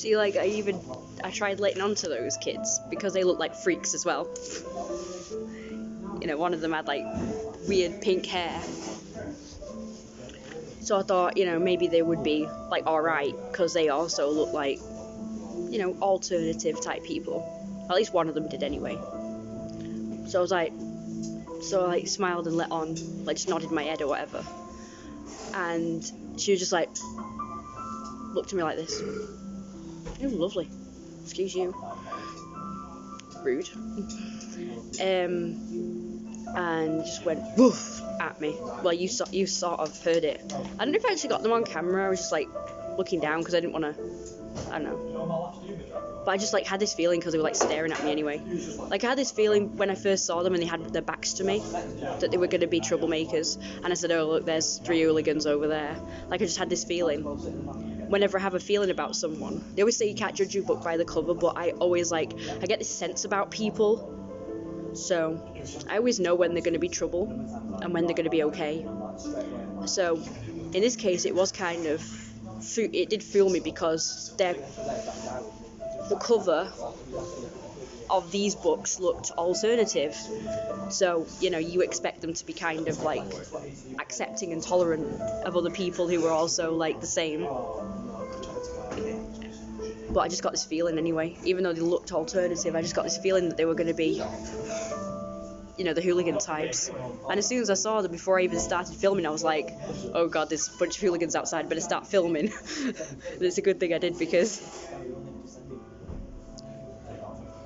See, like, I tried letting on to those kids because they look like freaks as well. You know, one of them had like weird pink hair. So I thought, you know, maybe they would be like alright because they also look like, you know, alternative type people. At least one of them did anyway. So I was like, so I like smiled and let on, like just nodded my head or whatever. And she was just like, looked at me like this. Oh, lovely. Excuse you. Rude. And just went woof at me. Well, you sort of heard it. I don't know if I actually got them on camera. I was just like looking down because I didn't want to. I don't know. But I just like had this feeling because they were like staring at me anyway. Like I had this feeling when I first saw them and they had their backs to me that they were going to be troublemakers. And I said, oh look, there's 3 hooligans over there. Like I just had this feeling. Whenever I have a feeling about someone, they always say you can't judge a book by the cover, but I always I get this sense about people. So I always know when they're going to be trouble and when they're going to be okay. So in this case, it was kind of, it did fool me because the cover of these books looked alternative. So, you know, you expect them to be kind of like accepting and tolerant of other people who were also like the same. But I just got this feeling anyway, even though they looked alternative, I just got this feeling that they were going to be, you know, the hooligan types. And as soon as I saw them, before I even started filming, I was like, oh god, there's a bunch of hooligans outside, better start filming. And it's a good thing I did because,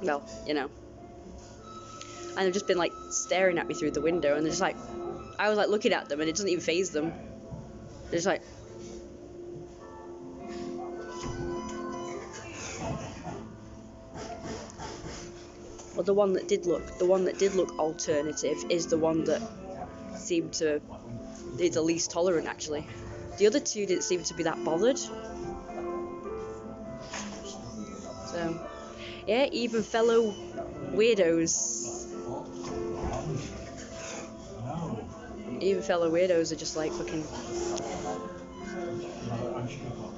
well, you know. And they've just been like staring at me through the window, and they're just like, I was like looking at them and it doesn't even faze them. They're just like, well, the one that did look alternative is the one that seemed to be the least tolerant, actually. The other two didn't seem to be that bothered. So, yeah, even fellow weirdos. Even fellow weirdos are just like fucking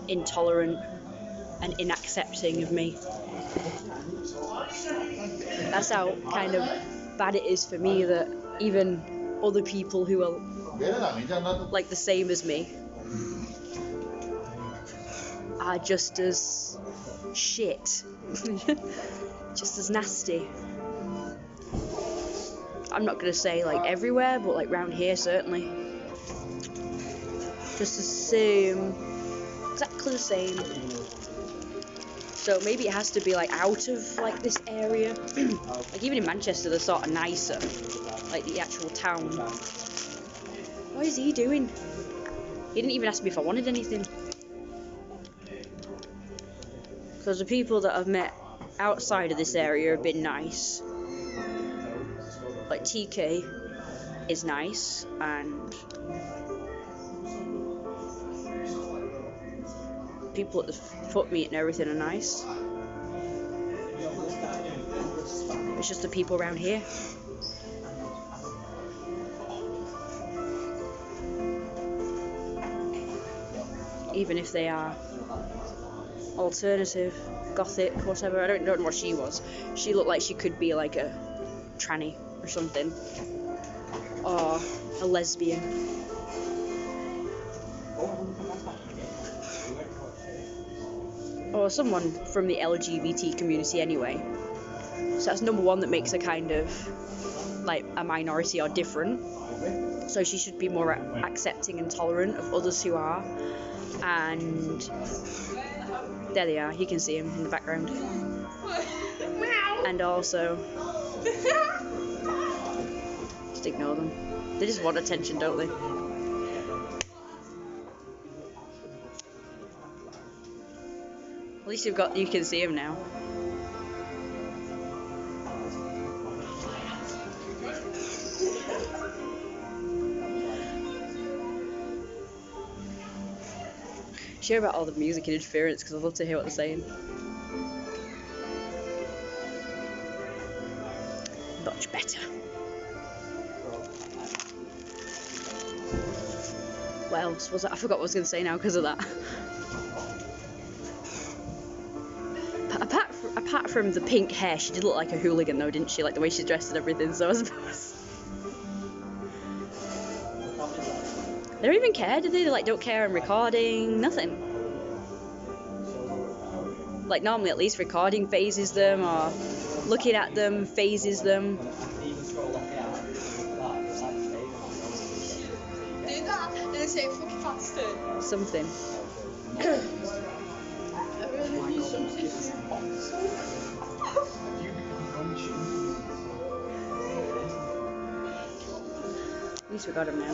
intolerant and inaccepting of me. That's how kind of bad it is for me that even other people who are like the same as me are just as shit. Just as nasty. I'm not gonna say like everywhere, but like round here certainly. Just the same, exactly the same. So maybe it has to be like out of like this area. Like even in Manchester they're sort of nicer, like the actual town. What is he doing? He didn't even ask me if I wanted anything. Because the people that I've met outside of this area have been nice. Like TK is nice, and people at the foot meet and everything are nice. It's just the people around here. Even if they are alternative, gothic, whatever. I don't know what she was. She looked like she could be like a tranny or something, or a lesbian. Or someone from the LGBT community anyway. So that's number one, that makes her kind of like a minority or different. So she should be more accepting and tolerant of others who are. And there they are, you can see them in the background. And also, just ignore them. They just want attention, don't they? At least you can see him now. Share about all the music and interference because I'd love to hear what they're saying. Much better. What else was that? I forgot what I was going to say now because of that. apart from the pink hair, she did look like a hooligan though, didn't she? Like the way she's dressed and everything, so I suppose. They don't even care, do they? They like don't care I'm recording, nothing. Like normally at least recording phases them, or looking at them phases them. Do that and then say fucking faster. Something. At least we got him now.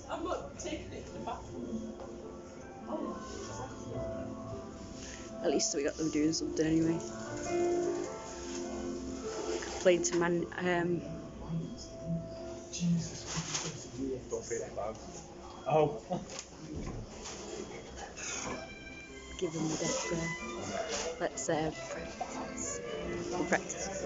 I'm not taking it to the bathroom. At least we got them doing something anyway. Playing to man. Don't feel it bad. Oh. Give him the death spray. Let's practice.